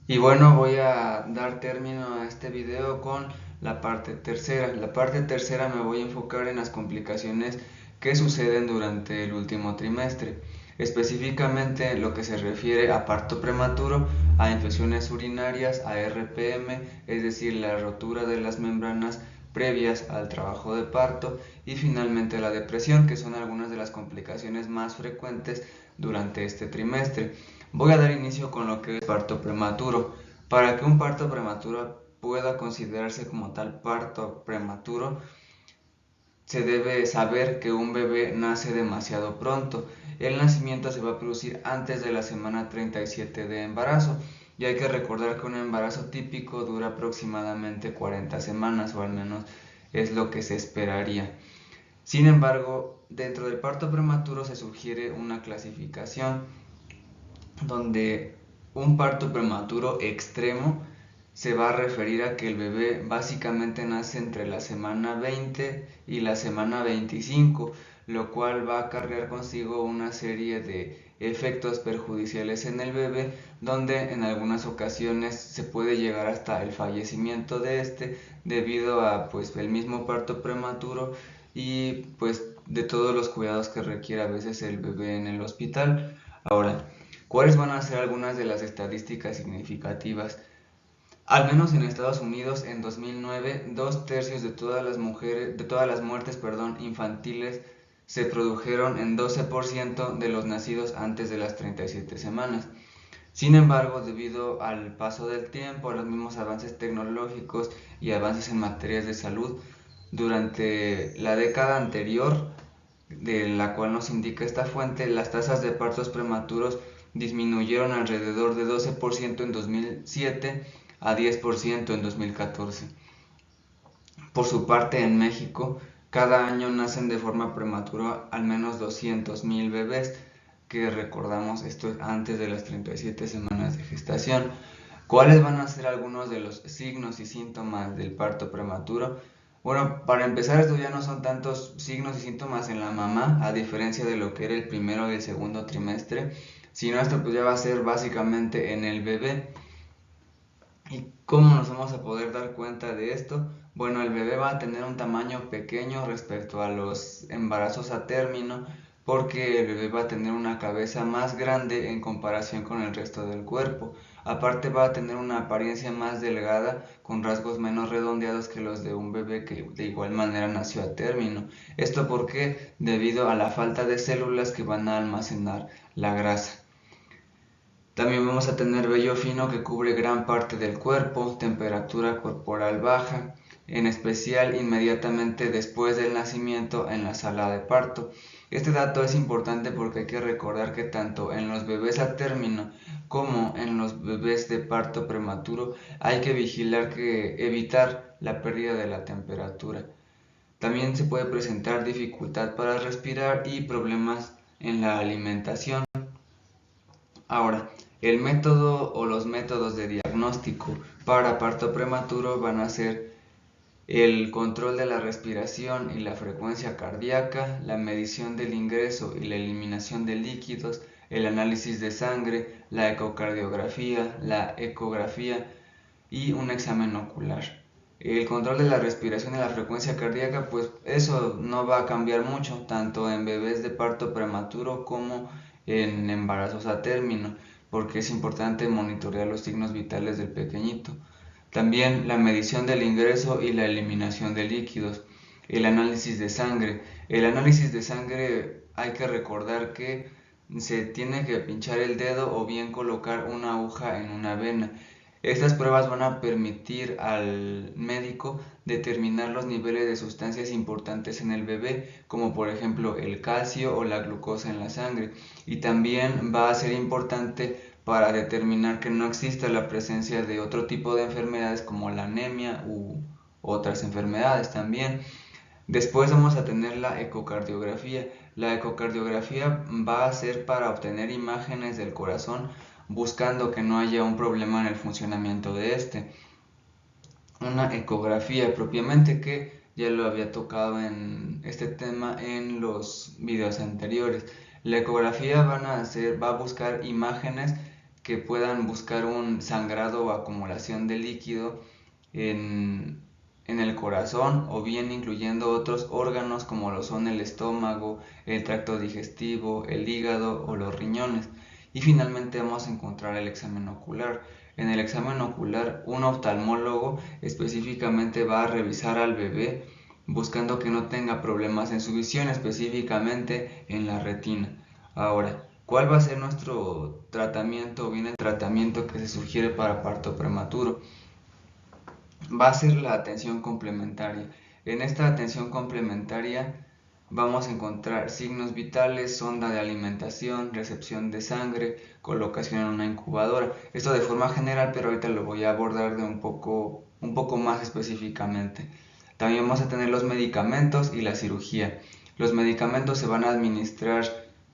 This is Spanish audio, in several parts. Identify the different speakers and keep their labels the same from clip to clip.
Speaker 1: Y bueno, voy a dar término a este video con la parte tercera. La parte tercera me voy a enfocar en las complicaciones que suceden durante el último trimestre, específicamente lo que se refiere a parto prematuro, a infecciones urinarias, a RPM, es decir, la rotura de las membranas previas al trabajo de parto, y finalmente la depresión, que son algunas de las complicaciones más frecuentes durante este trimestre. Voy a dar inicio con lo que es parto prematuro. Para que un parto prematuro pueda considerarse como tal parto prematuro, se debe saber que un bebé nace demasiado pronto. El nacimiento se va a producir antes de la semana 37 de embarazo, y hay que recordar que un embarazo típico dura aproximadamente 40 semanas, o al menos es lo que se esperaría. Sin embargo, dentro del parto prematuro se sugiere una clasificación donde un parto prematuro extremo se va a referir a que el bebé básicamente nace entre la semana 20 y la semana 25, lo cual va a cargar consigo una serie de efectos perjudiciales en el bebé, donde en algunas ocasiones se puede llegar hasta el fallecimiento de este debido a el mismo parto prematuro y de todos los cuidados que requiere a veces el bebé en el hospital. Ahora, ¿cuáles van a ser algunas de las estadísticas significativas? Al menos en Estados Unidos, en 2009, dos tercios de todas las mujeres, de todas las muertes, infantiles se produjeron en 12% de los nacidos antes de las 37 semanas. Sin embargo, debido al paso del tiempo, a los mismos avances tecnológicos y avances en materias de salud, durante la década anterior, de la cual nos indica esta fuente, las tasas de partos prematuros disminuyeron alrededor de 12% en 2007 a 10% en 2014. Por su parte, en México, cada año nacen de forma prematura al menos 200,000 bebés, que recordamos esto es antes de las 37 semanas de gestación. ¿Cuáles van a ser algunos de los signos y síntomas del parto prematuro? Bueno, para empezar, estos ya no son tantos signos y síntomas en la mamá, a diferencia de lo que era el primero y el segundo trimestre, sino esto ya va a ser básicamente en el bebé. ¿Y cómo nos vamos a poder dar cuenta de esto? Bueno, el bebé va a tener un tamaño pequeño respecto a los embarazos a término, porque el bebé va a tener una cabeza más grande en comparación con el resto del cuerpo. Aparte va a tener una apariencia más delgada, con rasgos menos redondeados que los de un bebé que de igual manera nació a término. ¿Esto por qué? Debido a la falta de células que van a almacenar la grasa. También vamos a tener vello fino que cubre gran parte del cuerpo, temperatura corporal baja, en especial inmediatamente después del nacimiento en la sala de parto. Este dato es importante porque hay que recordar que tanto en los bebés a término como en los bebés de parto prematuro hay que vigilar que evitar la pérdida de la temperatura. También se puede presentar dificultad para respirar y problemas en la alimentación. Ahora, el método o los métodos de diagnóstico para parto prematuro van a ser el control de la respiración y la frecuencia cardíaca, la medición del ingreso y la eliminación de líquidos, el análisis de sangre, la ecocardiografía, la ecografía y un examen ocular. El control de la respiración y la frecuencia cardíaca, pues eso no va a cambiar mucho, tanto en bebés de parto prematuro como en embarazos a término, porque es importante monitorear los signos vitales del pequeñito. También la medición del ingreso y la eliminación de líquidos. El análisis de sangre. El análisis de sangre hay que recordar que se tiene que pinchar el dedo o bien colocar una aguja en una vena. Estas pruebas van a permitir al médico determinar los niveles de sustancias importantes en el bebé, como por ejemplo el calcio o la glucosa en la sangre. Y también va a ser importante para determinar que no exista la presencia de otro tipo de enfermedades como la anemia u otras enfermedades también. Después vamos a tener la ecocardiografía. La ecocardiografía va a ser para obtener imágenes del corazón buscando que no haya un problema en el funcionamiento de este. Una ecografía propiamente, que ya lo había tocado en este tema en los videos anteriores. La ecografía va a buscar imágenes que puedan buscar un sangrado o acumulación de líquido en el corazón, o bien incluyendo otros órganos como lo son el estómago, el tracto digestivo, el hígado o los riñones. Y finalmente vamos a encontrar el examen ocular. En el examen ocular, un oftalmólogo específicamente va a revisar al bebé buscando que no tenga problemas en su visión, específicamente en la retina. Ahora, ¿cuál va a ser nuestro tratamiento o bien el tratamiento que se sugiere para parto prematuro? Va a ser la atención complementaria. En esta atención complementaria vamos a encontrar signos vitales, sonda de alimentación, recepción de sangre, colocación en una incubadora. Esto de forma general, pero ahorita lo voy a abordar de un poco más específicamente. También vamos a tener los medicamentos y la cirugía. Los medicamentos se van a administrar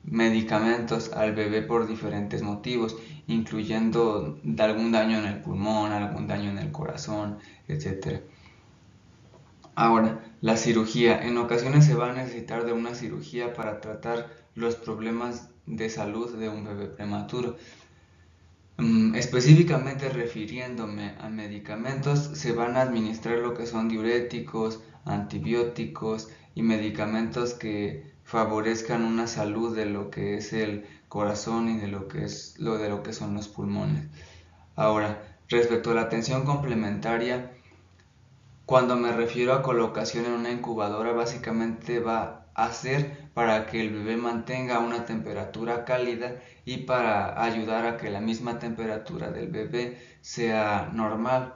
Speaker 1: medicamentos al bebé por diferentes motivos, incluyendo algún daño en el pulmón, algún daño en el corazón, etc. Ahora, la cirugía. En ocasiones se va a necesitar de una cirugía para tratar los problemas de salud de un bebé prematuro. Específicamente refiriéndome a medicamentos, se van a administrar lo que son diuréticos, antibióticos y medicamentos que favorezcan una salud de lo que es el corazón y de lo que son los pulmones. Ahora, respecto a la atención complementaria, cuando me refiero a colocación en una incubadora, básicamente va a ser para que el bebé mantenga una temperatura cálida y para ayudar a que la misma temperatura del bebé sea normal.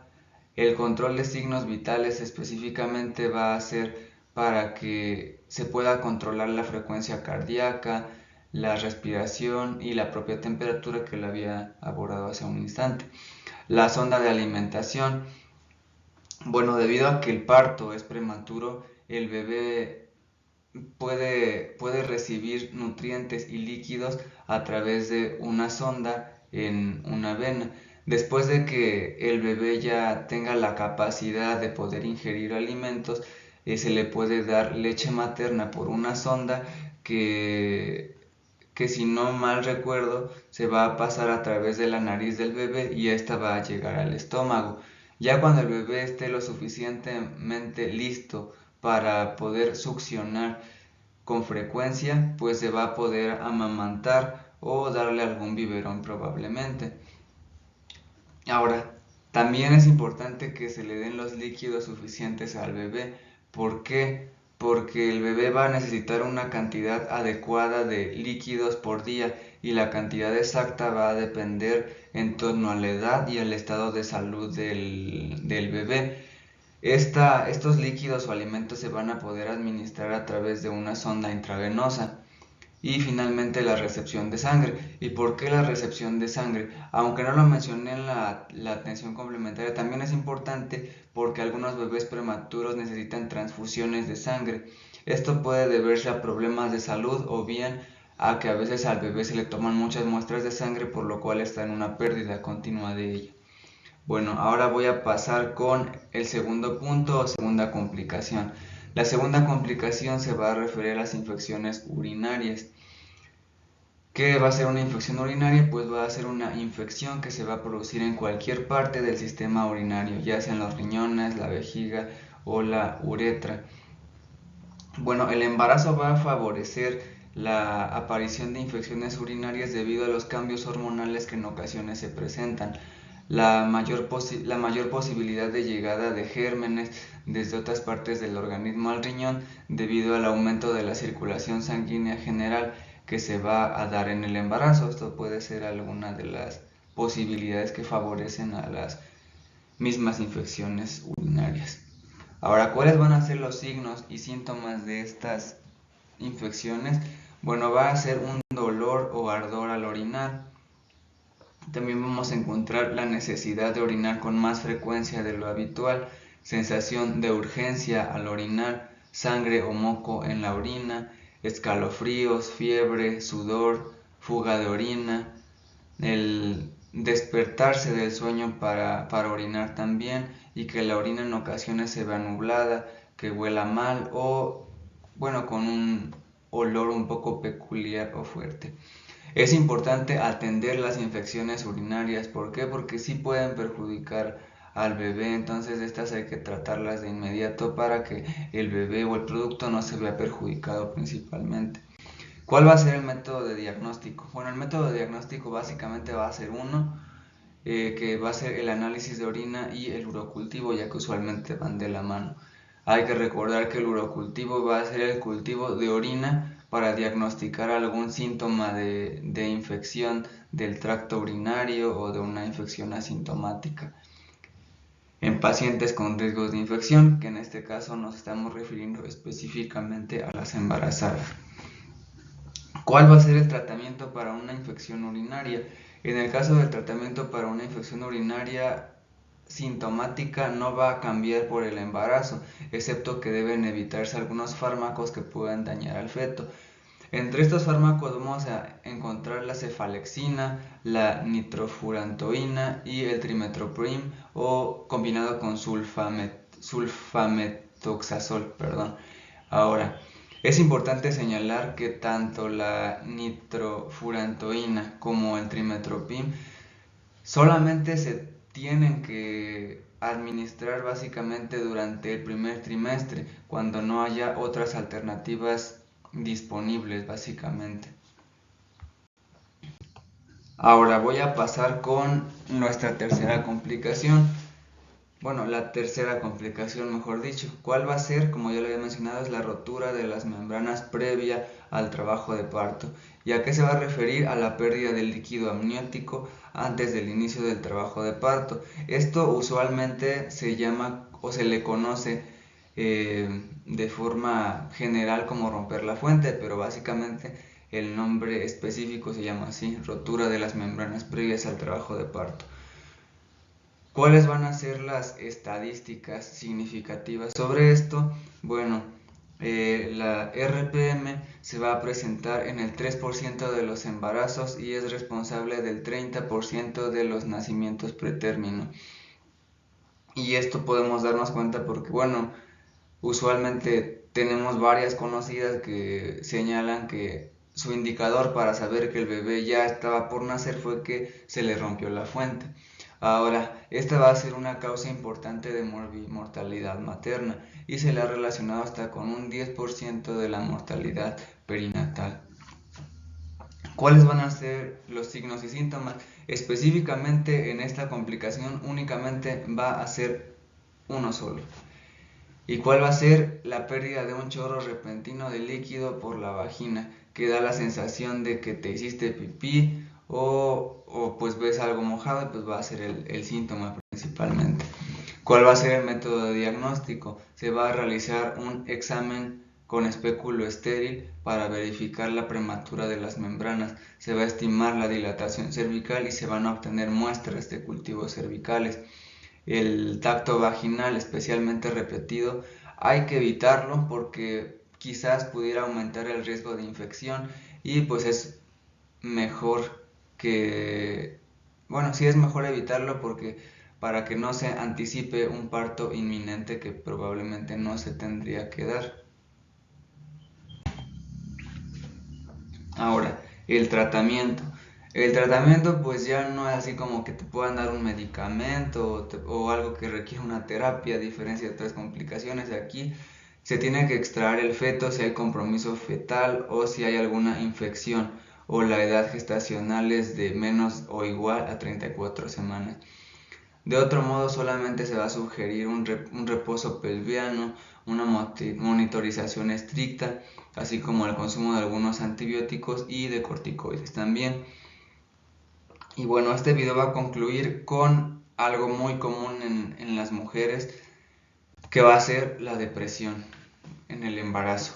Speaker 1: El control de signos vitales específicamente va a ser para que se pueda controlar la frecuencia cardíaca, la respiración y la propia temperatura que le había abordado hace un instante. La sonda de alimentación. Bueno, debido a que el parto es prematuro, el bebé puede recibir nutrientes y líquidos a través de una sonda en una vena. Después de que el bebé ya tenga la capacidad de poder ingerir alimentos, se le puede dar leche materna por una sonda que si no mal recuerdo se va a pasar a través de la nariz del bebé y esta va a llegar al estómago. Ya cuando el bebé esté lo suficientemente listo para poder succionar con frecuencia, pues se va a poder amamantar o darle algún biberón probablemente. Ahora, también es importante que se le den los líquidos suficientes al bebé. ¿Por qué? Porque el bebé va a necesitar una cantidad adecuada de líquidos por día y la cantidad exacta va a depender en torno a la edad y al estado de salud del bebé. Estos líquidos o alimentos se van a poder administrar a través de una sonda intravenosa. Y finalmente la recepción de sangre. ¿Y por qué la recepción de sangre? Aunque no lo mencioné en la atención complementaria, también es importante porque algunos bebés prematuros necesitan transfusiones de sangre. Esto puede deberse a problemas de salud o bien a que a veces al bebé se le toman muchas muestras de sangre, por lo cual está en una pérdida continua de ella. Bueno, ahora voy a pasar con el segundo punto o segunda complicación. La segunda complicación se va a referir a las infecciones urinarias. ¿Qué va a ser una infección urinaria? Pues va a ser una infección que se va a producir en cualquier parte del sistema urinario, ya sea en los riñones, la vejiga o la uretra. Bueno, el embarazo va a favorecer la aparición de infecciones urinarias debido a los cambios hormonales que en ocasiones se presentan. La mayor posibilidad de llegada de gérmenes desde otras partes del organismo al riñón debido al aumento de la circulación sanguínea general que se va a dar en el embarazo. Esto puede ser alguna de las posibilidades que favorecen a las mismas infecciones urinarias. Ahora, ¿cuáles van a ser los signos y síntomas de estas infecciones? Bueno, va a ser un dolor o ardor al orinar. También vamos a encontrar la necesidad de orinar con más frecuencia de lo habitual, sensación de urgencia al orinar, sangre o moco en la orina, escalofríos, fiebre, sudor, fuga de orina, el despertarse del sueño para orinar también y que la orina en ocasiones se vea nublada, que huela mal o bueno, con un olor un poco peculiar o fuerte. Es importante atender las infecciones urinarias. ¿Por qué? Porque sí pueden perjudicar al bebé, entonces estas hay que tratarlas de inmediato para que el bebé o el producto no se vea perjudicado principalmente. ¿Cuál va a ser el método de diagnóstico? Bueno, el método de diagnóstico básicamente va a ser que va a ser el análisis de orina y el urocultivo, ya que usualmente van de la mano. Hay que recordar que el urocultivo va a ser el cultivo de orina para diagnosticar algún síntoma de infección del tracto urinario o de una infección asintomática en pacientes con riesgos de infección, que en este caso nos estamos refiriendo específicamente a las embarazadas. ¿Cuál va a ser el tratamiento para una infección urinaria? En el caso del tratamiento para una infección urinaria sintomática no va a cambiar por el embarazo, excepto que deben evitarse algunos fármacos que puedan dañar al feto. Entre estos fármacos vamos a encontrar la cefalexina, la nitrofurantoína y el trimethoprim o combinado con sulfametoxazol. Ahora, es importante señalar que tanto la nitrofurantoína como el trimethoprim solamente se tienen que administrar básicamente durante el primer trimestre, cuando no haya otras alternativas disponibles básicamente. Ahora voy a pasar con nuestra tercera complicación. Bueno, la tercera complicación, mejor dicho. ¿Cuál va a ser? Como ya lo había mencionado, es la rotura de las membranas previa al trabajo de parto. ¿Y a qué se va a referir? A la pérdida del líquido amniótico antes del inicio del trabajo de parto. Esto usualmente se llama o se le conoce de forma general como romper la fuente, pero básicamente el nombre específico se llama así, rotura de las membranas previas al trabajo de parto. ¿Cuáles van a ser las estadísticas significativas sobre esto? Bueno, la RPM se va a presentar en el 3% de los embarazos y es responsable del 30% de los nacimientos pretérmino. Y esto podemos darnos cuenta porque, bueno, usualmente tenemos varias conocidas que señalan que su indicador para saber que el bebé ya estaba por nacer fue que se le rompió la fuente. Ahora, esta va a ser una causa importante de mortalidad materna y se le ha relacionado hasta con un 10% de la mortalidad perinatal. ¿Cuáles van a ser los signos y síntomas? Específicamente en esta complicación únicamente va a ser uno solo. ¿Y cuál va a ser? La pérdida de un chorro repentino de líquido por la vagina, que da la sensación de que te hiciste pipí o pues ves algo mojado y pues va a ser el síntoma principalmente. ¿Cuál va a ser el método de diagnóstico? Se va a realizar un examen con espéculo estéril para verificar la prematura de las membranas. Se va a estimar la dilatación cervical y se van a obtener muestras de cultivos cervicales. El tacto vaginal, especialmente repetido, hay que evitarlo porque quizás pudiera aumentar el riesgo de infección y pues es mejor sí es mejor evitarlo porque para que no se anticipe un parto inminente que probablemente no se tendría que dar. Ahora, el tratamiento. El tratamiento pues ya no es así como que te puedan dar un medicamento o algo que requiere una terapia, a diferencia de otras complicaciones. Aquí se tiene que extraer el feto si hay compromiso fetal o si hay alguna infección o la edad gestacional es de menos o igual a 34 semanas. De otro modo solamente se va a sugerir un reposo pelviano, una monitorización estricta, así como el consumo de algunos antibióticos y de corticoides también. Y bueno, este video va a concluir con algo muy común en las mujeres, que va a ser la depresión en el embarazo.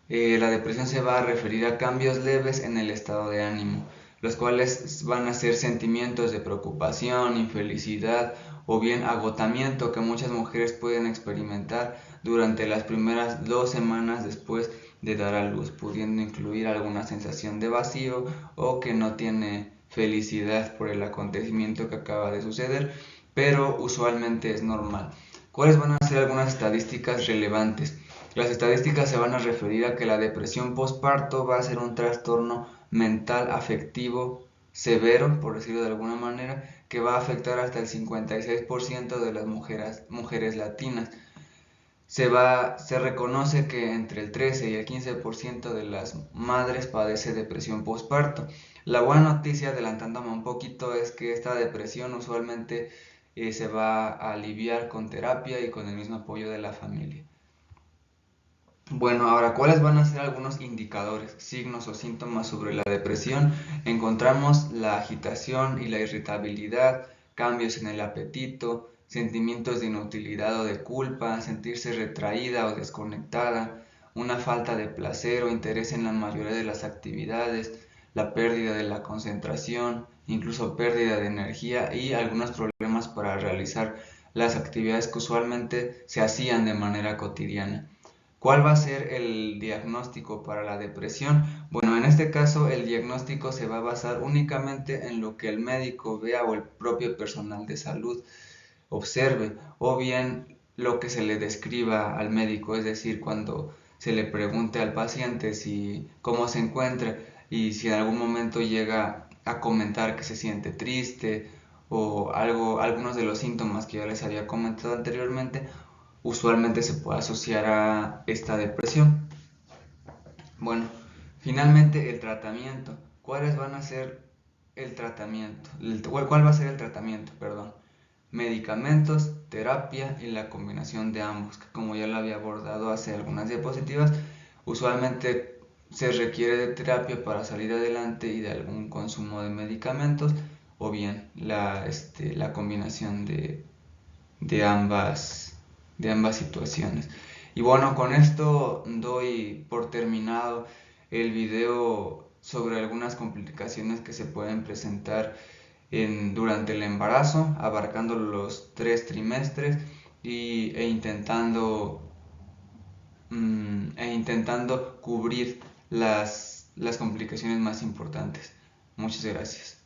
Speaker 1: La depresión se va a referir a cambios leves en el estado de ánimo, los cuales van a ser sentimientos de preocupación, infelicidad o bien agotamiento que muchas mujeres pueden experimentar durante las primeras 2 semanas después de dar a luz, pudiendo incluir alguna sensación de vacío o que no tiene felicidad por el acontecimiento que acaba de suceder, pero usualmente es normal. ¿Cuáles van a ser algunas estadísticas relevantes? Las estadísticas se van a referir a que la depresión postparto va a ser un trastorno mental afectivo severo, por decirlo de alguna manera, que va a afectar hasta el 56% de las mujeres latinas. Se reconoce que entre el 13 y el 15% de las madres padece depresión postparto. La buena noticia, adelantándome un poquito, es que esta depresión usualmente se va a aliviar con terapia y con el mismo apoyo de la familia. Bueno, ahora, ¿cuáles van a ser algunos indicadores, signos o síntomas sobre la depresión? Encontramos la agitación y la irritabilidad, cambios en el apetito, sentimientos de inutilidad o de culpa, sentirse retraída o desconectada, una falta de placer o interés en la mayoría de las actividades, la pérdida de la concentración, incluso pérdida de energía y algunos problemas para realizar las actividades que usualmente se hacían de manera cotidiana. ¿Cuál va a ser el diagnóstico para la depresión? Bueno, en este caso el diagnóstico se va a basar únicamente en lo que el médico vea o el propio personal de salud observe, o bien lo que se le describa al médico, es decir, cuando se le pregunte al paciente cómo se encuentra y si en algún momento llega a comentar que se siente triste o algunos de los síntomas que ya les había comentado anteriormente, usualmente se puede asociar a esta depresión. Bueno, finalmente el tratamiento. ¿Cuáles van a ser el tratamiento? ¿Cuál va a ser el tratamiento? Perdón. Medicamentos, terapia y la combinación de ambos, que como ya lo había abordado hace algunas diapositivas, usualmente se requiere de terapia para salir adelante y de algún consumo de medicamentos, o bien la combinación de ambas, de ambas situaciones. Y bueno, con esto doy por terminado el video sobre algunas complicaciones que se pueden presentar durante el embarazo, abarcando los 3 trimestres e intentando cubrir las complicaciones más importantes. Muchas gracias.